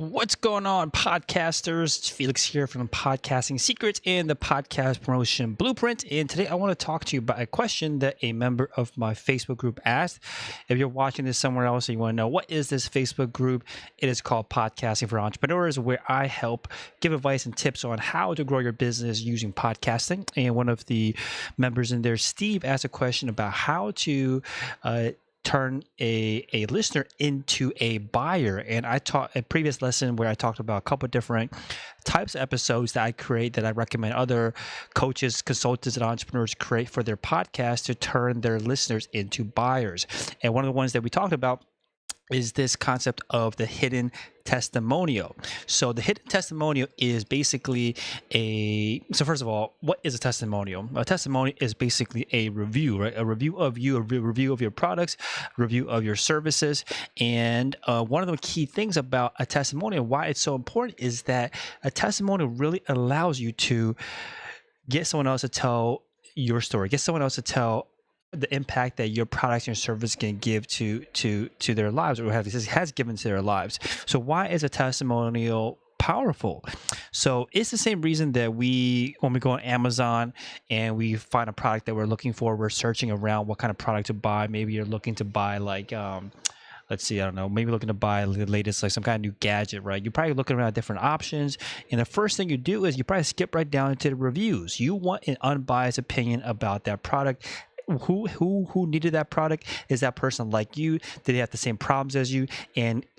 What's going on, podcasters? It's Felix here from Podcasting Secrets and the Podcast Promotion Blueprint. And today I want to talk to you about a question that a member of my Facebook group asked. If you're watching this somewhere else and you want to know what is this Facebook group, it is called Podcasting for Entrepreneurs, where I help give advice and tips on how to grow your business using podcasting. And one of the members in there, Steve, asked a question about how to turn a listener into a buyer. And I taught a previous lesson where I talked about a couple of different types of episodes that I create that I recommend other coaches, consultants, and entrepreneurs create for their podcast to turn their listeners into buyers. And one of the ones that we talked about is this concept of the hidden testimonial. So the hidden testimonial is basically so first of all, what is a testimonial? A testimonial is basically a review, right? A review of you, a review of your products, a review of your services. And one of the key things about a testimonial, why it's so important, is that a testimonial really allows you to get someone else to tell your story, get someone else to tell the impact that your products and your service can give to their lives, or has given to their lives. So why is a testimonial powerful? So it's the same reason that when we go on Amazon and we find a product that we're looking for, we're searching around what kind of product to buy. Maybe you're looking to buy let's see, I don't know, maybe looking to buy the latest, like some kind of new gadget, right? You're probably looking around at different options. And the first thing you do is you probably skip right down into the reviews. You want an unbiased opinion about that product. Who needed that product? Is that person like you? Did they have the same problems as you?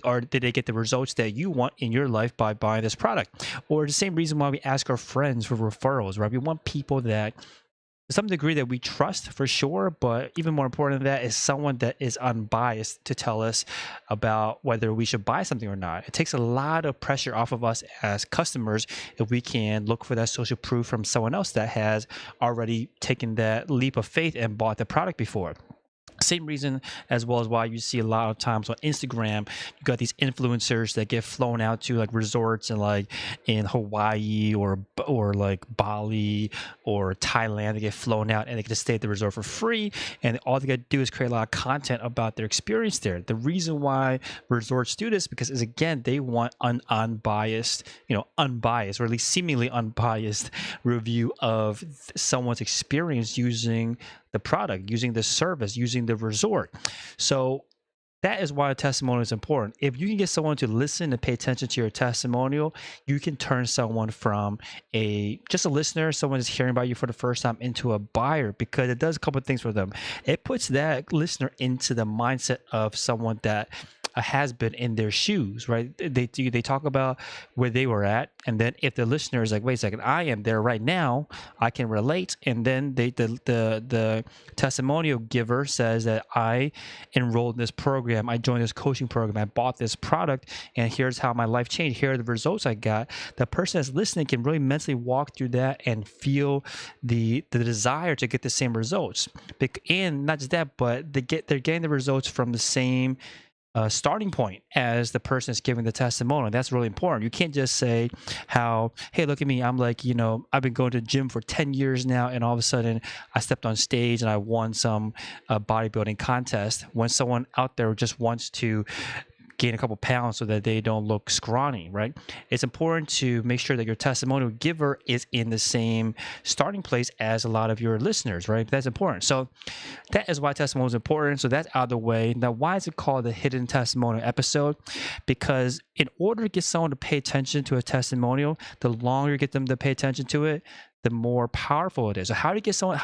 Or did they get the results that you want in your life by buying this product? Or the same reason why we ask our friends for referrals, right? We want people that, to some degree, that we trust for sure, but even more important than that is someone that is unbiased to tell us about whether we should buy something or not. It takes a lot of pressure off of us as customers if we can look for that social proof from someone else that has already taken that leap of faith and bought the product before. Same reason as well as why you see a lot of times on Instagram, you got these influencers that get flown out to like resorts in Hawaii or like Bali or Thailand. They get flown out and they get to stay at the resort for free. And all they got to do is create a lot of content about their experience there. The reason why resorts do this because again, they want an unbiased, or at least seemingly unbiased review of someone's experience using the product, using the service, using the resort. So that is why a testimonial is important. If you can get someone to listen and pay attention to your testimonial, you can turn someone from just a listener, someone who's hearing about you for the first time, into a buyer, because it does a couple of things for them. It puts that listener into the mindset of someone that has been in their shoes, right? They talk about where they were at, and then if the listener is like, wait a second, I am there right now, I can relate, and then the testimonial giver says that I enrolled in this program, I joined this coaching program, I bought this product, and here's how my life changed, here are the results I got. The person that's listening can really mentally walk through that and feel the desire to get the same results. And not just that, but they're getting the results from the same starting point as the person is giving the testimonial. That's really important. You can't just say how, hey, look at me, I'm like, I've been going to the gym for 10 years now, and all of a sudden I stepped on stage and I won some bodybuilding contest, when someone out there just wants to gain a couple pounds so that they don't look scrawny, right? It's important to make sure that your testimonial giver is in the same starting place as a lot of your listeners, right? That's important. So that is why testimonial is important. So that's out of the way. Now, why is it called the hidden testimonial episode? Because in order to get someone to pay attention to a testimonial, the longer you get them to pay attention to it, the more powerful it is. So how do you get someone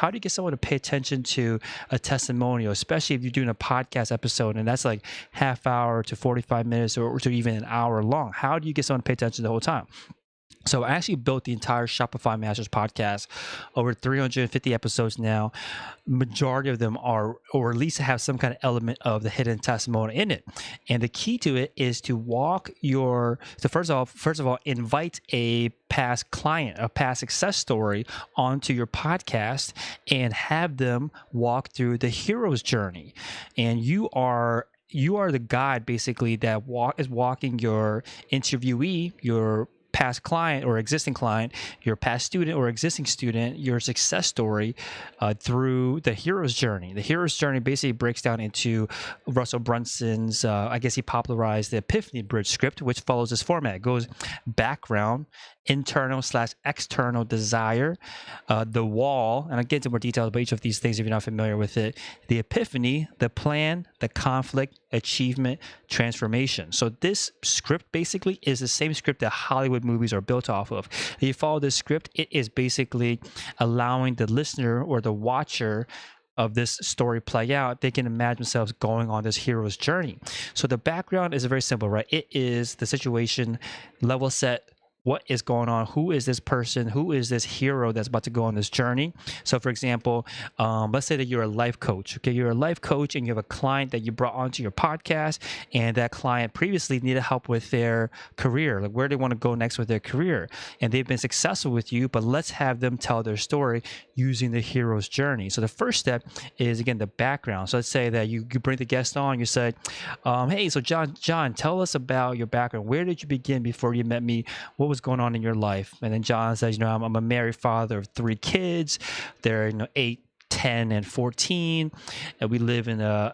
to pay attention to a testimonial, especially if you're doing a podcast episode and that's like half hour to 45 minutes or to even an hour long? How do you get someone to pay attention the whole time? So I actually built the entire Shopify Masters podcast, over 350 episodes now. Majority of them are, or at least have some kind of element of the hidden testimonial in it. And the key to it is to first of all, invite a past client, a past success story onto your podcast and have them walk through the hero's journey. And you are the guide basically that is walking your interviewee, your past client or existing client, your past student or existing student, your success story through the hero's journey. The hero's journey basically breaks down into Russell Brunson's, I guess he popularized the Epiphany Bridge script, which follows this format. It goes background, internal/external desire, the wall, and I'll get into more details about each of these things if you're not familiar with it, the epiphany, the plan, the conflict, achievement, transformation. So this script basically is the same script that Hollywood movies are built off of. If you follow this script, it is basically allowing the listener or the watcher of this story play out. They can imagine themselves going on this hero's journey. So the background is very simple, right? It is the situation, level set, what is going on, who is this person, who is this hero that's about to go on this journey. So for example, let's say that you're a life coach. Okay, you're a life coach and you have a client that you brought onto your podcast, and that client previously needed help with their career, like where they want to go next with their career, and they've been successful with you, but let's have them tell their story using the hero's journey. So the first step is, again, the background. So let's say that you bring the guest on, you say, hey, so John, tell us about your background. Where did you begin before you met me? What was going on in your life? And then John says, I'm a married father of 3 kids. They're 8, 10, and 14, and we live in a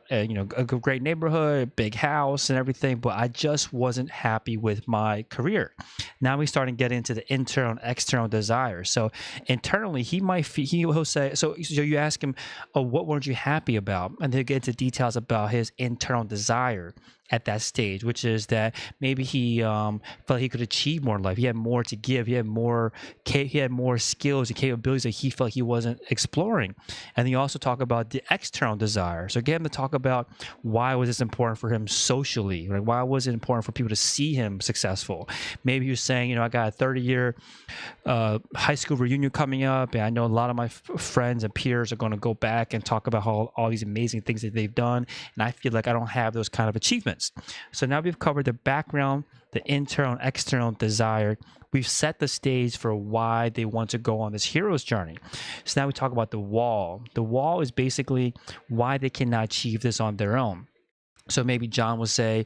great neighborhood, big house and everything, but I just wasn't happy with my career. Now we start to get into the internal and external desires. So internally, he'll say, so you ask him, what weren't you happy about? And he'll get into details about his internal desire at that stage, which is that maybe he felt he could achieve more in life. He had more to give. He had more skills and capabilities that he felt he wasn't exploring. And then you also talk about the external desire. So get him to talk about why was this important for him socially, right? Why was it important for people to see him successful? Maybe he was saying, I got a 30-year high school reunion coming up, and I know a lot of my friends and peers are going to go back and talk about all these amazing things that they've done, and I feel like I don't have those kind of achievements. So now we've covered the background, the internal and external desire. We've set the stage for why they want to go on this hero's journey. So now we talk about the wall. The wall is basically why they cannot achieve this on their own. So maybe John will say,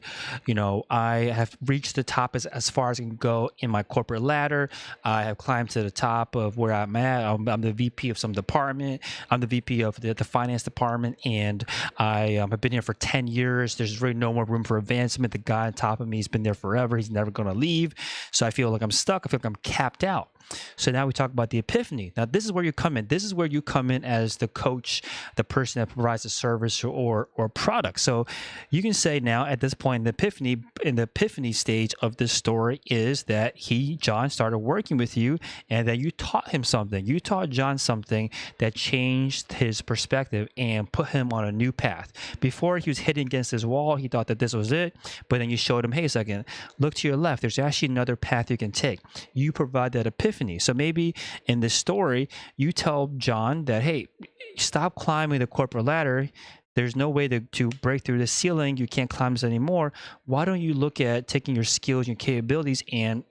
I have reached the top as far as I can go in my corporate ladder. I have climbed to the top of where I'm at. I'm the VP of some department. I'm the VP of the finance department, and I have been here for 10 years. There's really no more room for advancement. The guy on top of me has been there forever. He's never going to leave. So I feel like I'm stuck. I feel like I'm capped out. So now we talk about the epiphany. Now this is where you come in. This is where you come in as the coach, the person that provides a service or product. So you can say now at this point in the epiphany stage of this story is that John started working with you, and that you taught him something. You taught John something that changed his perspective and put him on a new path. Before, he was hitting against his wall. He thought that this was it, but then you showed him, hey, a second, look to your left. There's actually another path you can take. You provide that epiphany. So maybe in this story, you tell John that, hey, stop climbing the corporate ladder. There's no way to break through the ceiling. You can't climb this anymore. Why don't you look at taking your skills and capabilities and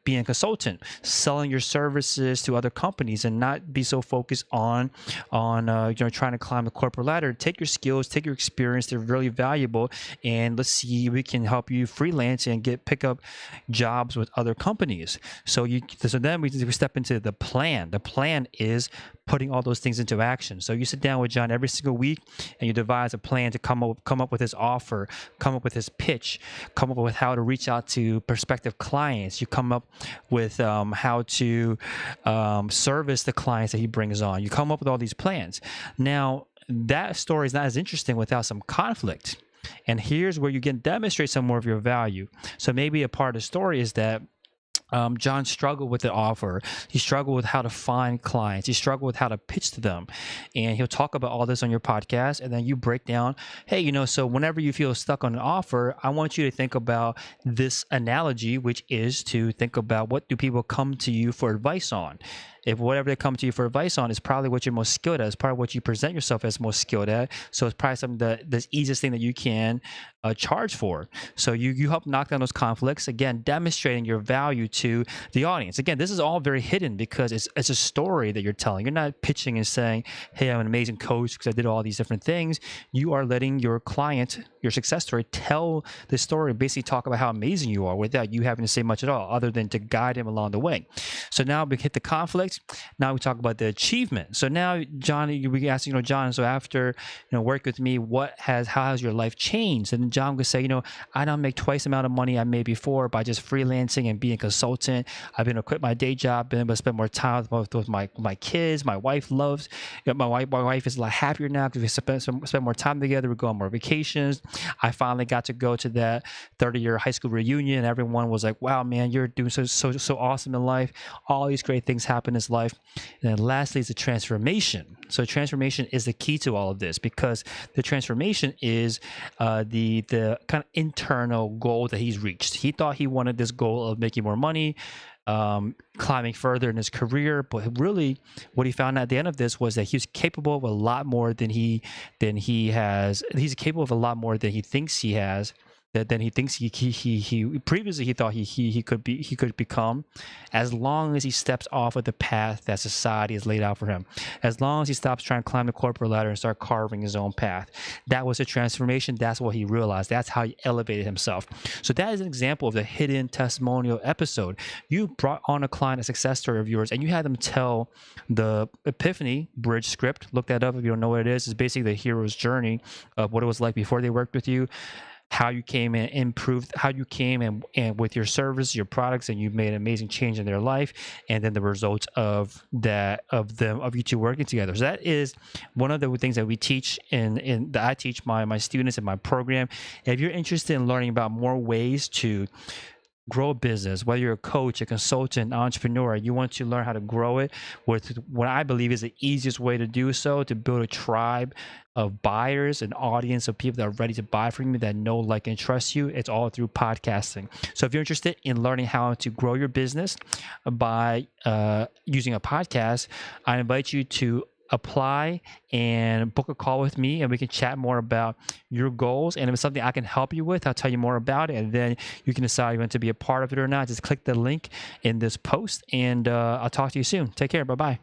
being a consultant, selling your services to other companies, and not be so focused on trying to climb the corporate ladder. Take your skills, take your experience; they're really valuable, and let's see, we can help you freelance and pick up jobs with other companies. So then we step into the plan. The plan is putting all those things into action. So you sit down with John every single week, and you devise a plan to come up with his offer, come up with his pitch, come up with how to reach out to prospective clients. You come up with how to service the clients that he brings on. You come up with all these plans. Now, that story is not as interesting without some conflict. And here's where you can demonstrate some more of your value. So maybe a part of the story is that John struggled with the offer. He struggled with how to find clients. He struggled with how to pitch to them. And he'll talk about all this on your podcast. And then you break down, hey, so whenever you feel stuck on an offer, I want you to think about this analogy, which is to think about what do people come to you for advice on. if whatever they come to you for advice on is probably what you're most skilled at, it's probably what you present yourself as most skilled at. So it's probably something the easiest thing that you can charge for. So you help knock down those conflicts, again, demonstrating your value to the audience. Again, this is all very hidden because it's a story that you're telling. You're not pitching and saying, hey, I'm an amazing coach because I did all these different things. You are letting your client, your success story, tell the story, basically talk about how amazing you are without you having to say much at all, other than to guide him along the way. So now we hit the conflict. Now we talk about the achievement. So now, John, we ask, John, so after, work with me, how has your life changed? And John would say, I don't make twice the amount of money I made before by just freelancing and being a consultant. I've been able to quit my day job, been able to spend more time with my kids. My wife loves, my wife is a lot happier now because we spend more time together. We go on more vacations. I finally got to go to that 30-year high school reunion. Everyone was like, wow, man, you're doing so awesome in life. All these great things happen in this life. And then lastly is the transformation. So transformation is the key to all of this, because the transformation is the kind of internal goal that he's reached. He thought he wanted this goal of making more money, climbing further in his career, but really what he found at the end of this was that he's capable of a lot more than he has. He's capable of a lot more than he thinks he has. Than he thinks he previously he thought he could become, as long as he steps off of the path that society has laid out for him, as long as he stops trying to climb the corporate ladder and start carving his own path. That was a transformation. That's what he realized. That's how he elevated himself. So that is an example of the hidden testimonial episode. You brought on a client, a success story of yours, and you had them tell the Epiphany Bridge script. Look that up if you don't know what it is. It's basically the hero's journey of what it was like before they worked with you, how you came and improved, how you came and with your service, your products, and you've made an amazing change in their life, and then the results of you two working together. So that is one of the things that we teach that I teach my students in my program. If you're interested in learning about more ways to grow a business, whether you're a coach, a consultant, entrepreneur, you want to learn how to grow it with what I believe is the easiest way to do so, to build a tribe of buyers, an audience of people that are ready to buy from you, that know, like, and trust you. It's all through podcasting. So if you're interested in learning how to grow your business by using a podcast, I invite you to apply and book a call with me, and we can chat more about your goals. And if it's something I can help you with, I'll tell you more about it, and then you can decide if you want to be a part of it or not. Just click the link in this post, and I'll talk to you soon. Take care. Bye-bye.